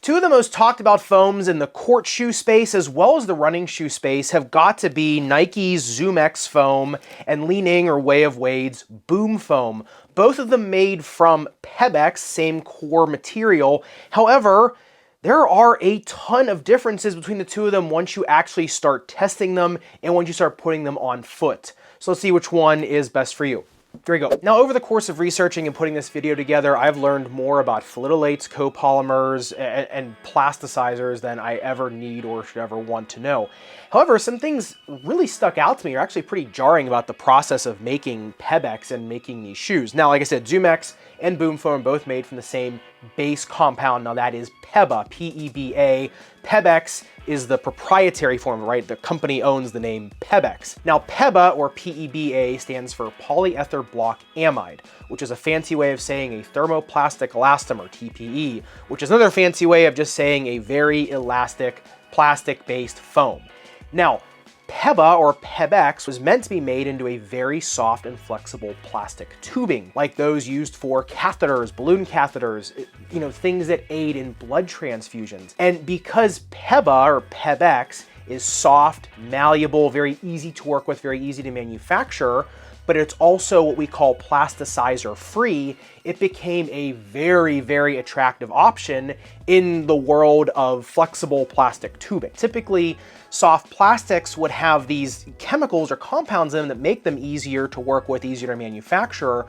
Two of the most talked about foams in the court shoe space as well as the running shoe space have got to be Nike's ZoomX foam and Li-Ning or Way of Wade's Boom foam. Both of them made from PEBAX, same core material. However, there are a ton of differences between the two of them once you actually start testing them and once you start putting them on foot. So let's see which one is best for you. There we go. Now, over the course of researching and putting this video together, I've learned more about phtalates, copolymers, and plasticizers than I ever need or should ever want to know. However, some things really stuck out to me are actually pretty jarring about the process of making PEBAX and making these shoes. Now, like I said, ZoomX and Boom foam are both made from the same base compound. Now that is PEBA, P-E-B-A. PEBAX is the proprietary form, right? The company owns the name PEBAX. Now PEBA, or P-E-B-A, stands for polyether block amide, which is a fancy way of saying a thermoplastic elastomer, TPE, which is another fancy way of just saying a very elastic plastic-based foam. Now, PEBA, or PEBAX, was meant to be made into a very soft and flexible plastic tubing, like those used for catheters, balloon catheters, you know, things that aid in blood transfusions. And because PEBA, or PEBAX, is soft, malleable, very easy to work with, very easy to manufacture, but it's also what we call plasticizer free, it became a very, very attractive option in the world of flexible plastic tubing. Typically, soft plastics would have these chemicals or compounds in them that make them easier to work with, easier to manufacture,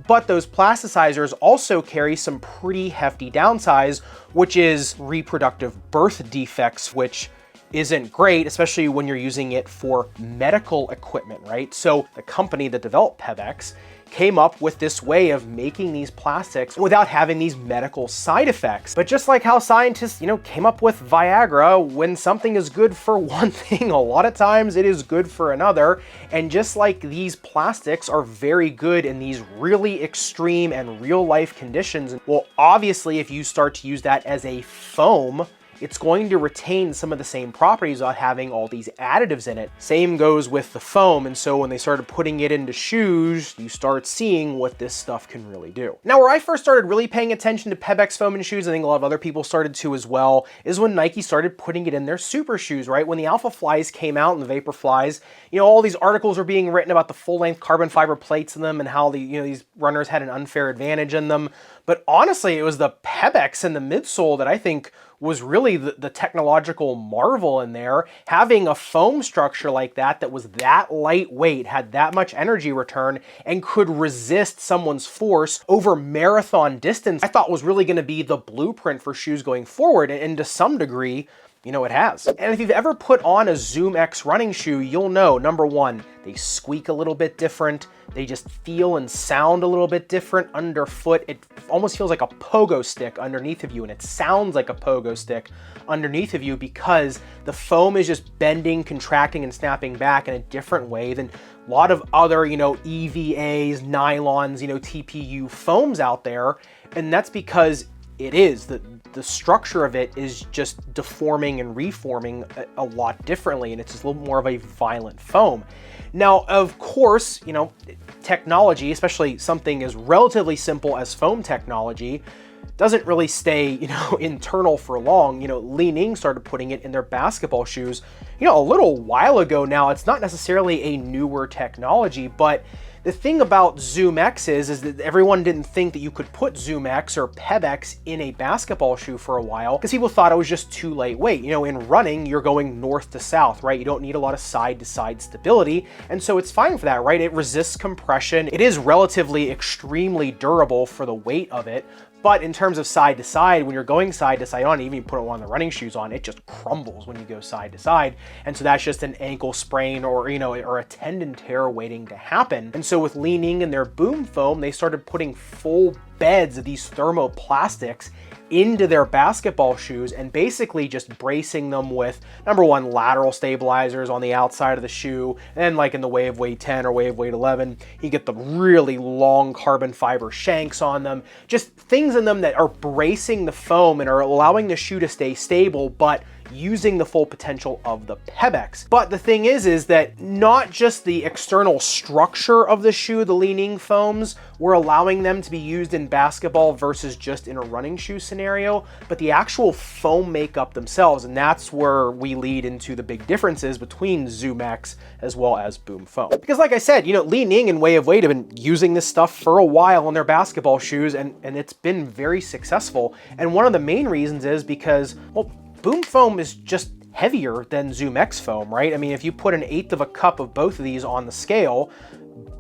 but those plasticizers also carry some pretty hefty downsides, which is reproductive birth defects, which isn't great, especially when you're using it for medical equipment, right? So the company that developed PEBAX came up with this way of making these plastics without having these medical side effects. But just like how scientists, came up with Viagra, when something is good for one thing, a lot of times it is good for another. And just like these plastics are very good in these really extreme and real life conditions, well, obviously if you start to use that as a foam, it's going to retain some of the same properties without having all these additives in it. Same goes with the foam, and so when they started putting it into shoes, you start seeing what this stuff can really do. Now, where I first started really paying attention to PEBAX foam in shoes, I think a lot of other people started to as well, is when Nike started putting it in their super shoes, right? When the Alpha Flies came out and the Vapor Flies, all these articles were being written about the full-length carbon fiber plates in them and how these runners had an unfair advantage in them. But honestly, it was the PEBAX in the midsole that I think was really the technological marvel in there. Having a foam structure like that was that lightweight, had that much energy return, and could resist someone's force over marathon distance, I thought was really going to be the blueprint for shoes going forward, and to some degree, it has. And if you've ever put on a ZoomX running shoe, you'll know, number one, they squeak a little bit different. They just feel and sound a little bit different underfoot. It almost feels like a pogo stick underneath of you, and it sounds like a pogo stick underneath of you because the foam is just bending, contracting, and snapping back in a different way than a lot of other, EVAs, nylons, TPU foams out there. And that's because it is the structure of it is just deforming and reforming a lot differently, and it's just a little more of a violent foam. Now, of course, technology, especially something as relatively simple as foam technology, doesn't really stay, internal for long. Li-Ning started putting it in their basketball shoes, a little while ago now. It's not necessarily a newer technology, but the thing about ZoomX is that everyone didn't think that you could put ZoomX or PEBAX in a basketball shoe for a while because people thought it was just too lightweight. In running, you're going north to south, right? You don't need a lot of side-to-side stability, and so it's fine for that, right? It resists compression. It is relatively extremely durable for the weight of it, but in terms of side to side, when you're going side to side on, even if you put one of the running shoes on, it just crumbles when you go side to side. And so that's just an ankle sprain or a tendon tear waiting to happen. And so with Li-Ning and their Boom foam, they started putting full beds of these thermoplastics into their basketball shoes and basically just bracing them with, number one, lateral stabilizers on the outside of the shoe, and then like in the Way of Wade 10 or Way of Wade 11, you get the really long carbon fiber shanks on them, just things in them that are bracing the foam and are allowing the shoe to stay stable, but using the full potential of the PEBAX. But the thing is that not just the external structure of the shoe, the Li-Ning foams, were allowing them to be used in basketball versus just in a running shoe scenario, but the actual foam makeup themselves. And that's where we lead into the big differences between ZoomX as well as Boom Foam. Because like I said, Li-Ning and Way of Wade have been using this stuff for a while on their basketball shoes, and it's been very successful. And one of the main reasons is because, well, Boom Foam is just heavier than ZoomX foam, right? I mean, if you put 1/8 of a cup of both of these on the scale,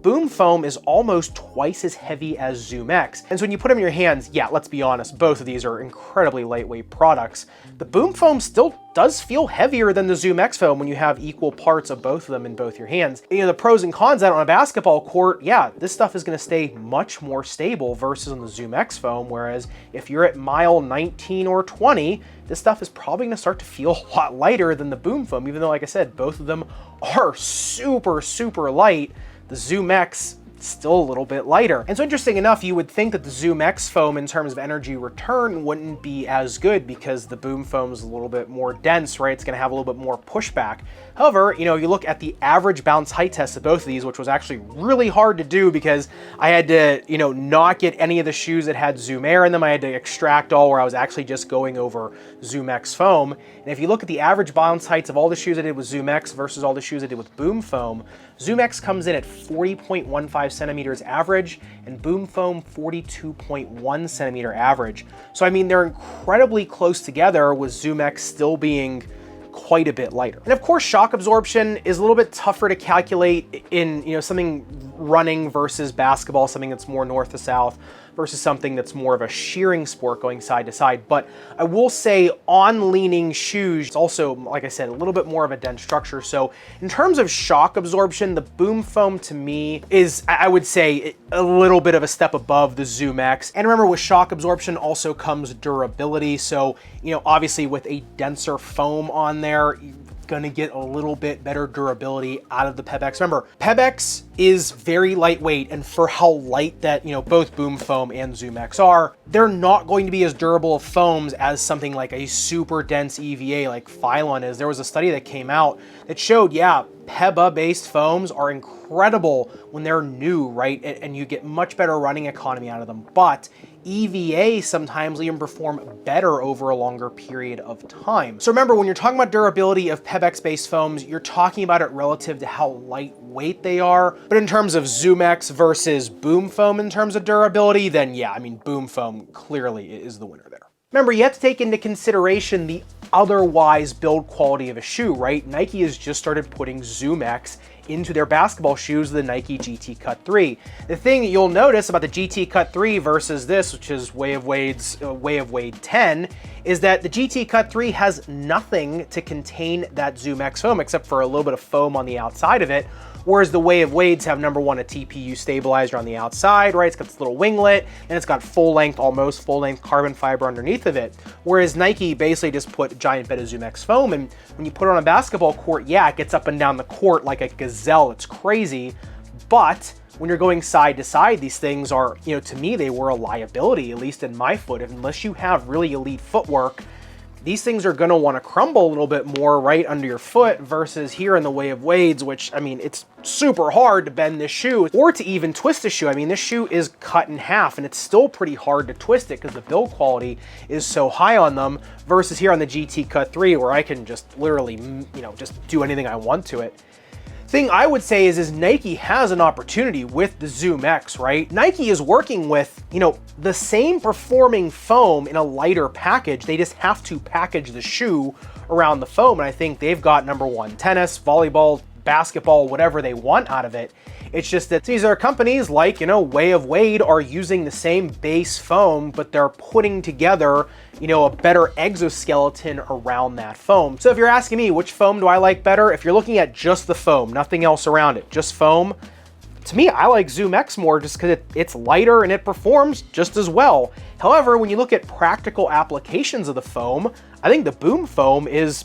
Boom Foam is almost twice as heavy as ZoomX. And so when you put them in your hands, yeah, let's be honest, both of these are incredibly lightweight products. The Boom Foam still does feel heavier than the ZoomX foam when you have equal parts of both of them in both your hands. The pros and cons that on a basketball court, yeah, this stuff is gonna stay much more stable versus on the ZoomX foam, whereas if you're at mile 19 or 20, this stuff is probably gonna start to feel a lot lighter than the Boom Foam, even though, like I said, both of them are super, super light. The ZoomX still a little bit lighter. And so interesting enough, you would think that the ZoomX foam in terms of energy return wouldn't be as good because the Boom Foam is a little bit more dense, right? It's gonna have a little bit more pushback. However, you look at the average bounce height test of both of these, which was actually really hard to do because I had to, not get any of the shoes that had Zoom Air in them. I had to extract all where I was actually just going over ZoomX foam. And if you look at the average bounce heights of all the shoes I did with ZoomX versus all the shoes I did with Boom Foam, ZoomX comes in at 40.15 centimeters average and Boom Foam 42.1 centimeter average. So I mean, they're incredibly close together with ZoomX still being quite a bit lighter. And of course, shock absorption is a little bit tougher to calculate in something running versus basketball, something that's more north to south versus something that's more of a shearing sport going side to side. But I will say on Li-Ning shoes, it's also, like I said, a little bit more of a dense structure. So in terms of shock absorption, the Boom Foam to me is, I would say, a little bit of a step above the ZoomX. And remember, with shock absorption also comes durability. So, obviously with a denser foam on there, gonna get a little bit better durability out of the PEBAX. Remember, PEBAX is very lightweight, and for how light that, both Boom Foam and ZoomX are, they're not going to be as durable of foams as something like a super dense EVA like Phylon is. There was a study that came out that showed, yeah, PEBA-based foams are incredible when they're new, right? And you get much better running economy out of them, but EVA sometimes even perform better over a longer period of time. So remember, when you're talking about durability of PEBAX-based foams, you're talking about it relative to how lightweight they are. But in terms of ZoomX versus Boom Foam in terms of durability, then yeah, I mean, Boom Foam clearly is the winner there. Remember, you have to take into consideration the otherwise build quality of a shoe, right? Nike has just started putting ZoomX into their basketball shoes, the Nike GT Cut 3. The thing that you'll notice about the GT Cut 3 versus this, which is Way of Wade's Way of Wade 10, is that the GT Cut 3 has nothing to contain that ZoomX foam except for a little bit of foam on the outside of it, whereas the Way of Wade's have, number one, a TPU stabilizer on the outside, right? It's got this little winglet, and it's got almost full-length carbon fiber underneath of it. Whereas Nike basically just put a giant bit of ZoomX foam, and when you put it on a basketball court, yeah, it gets up and down the court like a gazelle. It's crazy, but when you're going side to side, these things are, to me, they were a liability, at least in my foot. Unless you have really elite footwork, these things are going to want to crumble a little bit more right under your foot versus here in the Way of Wade's, which, I mean, it's super hard to bend this shoe or to even twist the shoe. I mean, this shoe is cut in half and it's still pretty hard to twist it because the build quality is so high on them versus here on the GT Cut 3 where I can just literally, just do anything I want to it. Thing I would say is Nike has an opportunity with the ZoomX, right? Nike is working with, the same performing foam in a lighter package. They just have to package the shoe around the foam. And I think they've got, number one, tennis, volleyball, basketball, whatever they want out of it. It's just that these are companies like, Way of Wade are using the same base foam, but they're putting together, a better exoskeleton around that foam. So if you're asking me, which foam do I like better? If you're looking at just the foam, nothing else around it, just foam, to me, I like ZoomX more just because it's lighter and it performs just as well. However, when you look at practical applications of the foam, I think the Boom Foam is,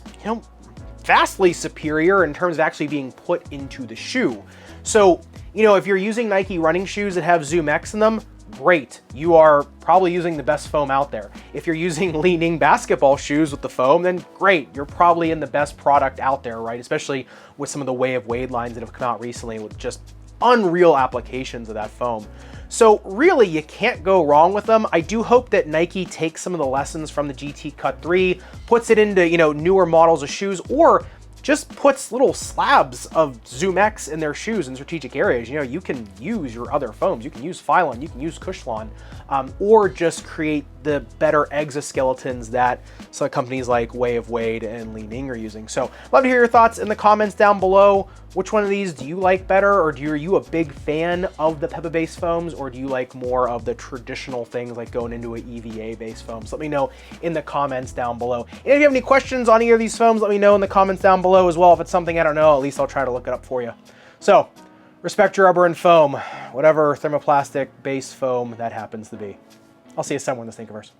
vastly superior in terms of actually being put into the shoe. So, if you're using Nike running shoes that have ZoomX in them, great. You are probably using the best foam out there. If you're using Li-Ning basketball shoes with the foam, then great. You're probably in the best product out there, right? Especially with some of the Way of Wade lines that have come out recently with just unreal applications of that foam. So really, you can't go wrong with them. I do hope that Nike takes some of the lessons from the GT Cut 3, puts it into, newer models of shoes, or just puts little slabs of ZoomX in their shoes in strategic areas. You can use your other foams. You can use Phylon, you can use Cushlon, or just create the better exoskeletons that some companies like Way of Wade and Li-Ning are using. So love to hear your thoughts in the comments down below. Which one of these do you like better, or are you a big fan of the PEBA-based foams, or do you like more of the traditional things like going into an EVA-based foam? So let me know in the comments down below. And if you have any questions on either of these foams, let me know in the comments down below as well. If it's something I don't know, at least I'll try to look it up for you. So respect your rubber and foam, whatever thermoplastic-based foam that happens to be. I'll see you somewhere in the Sneakerverse.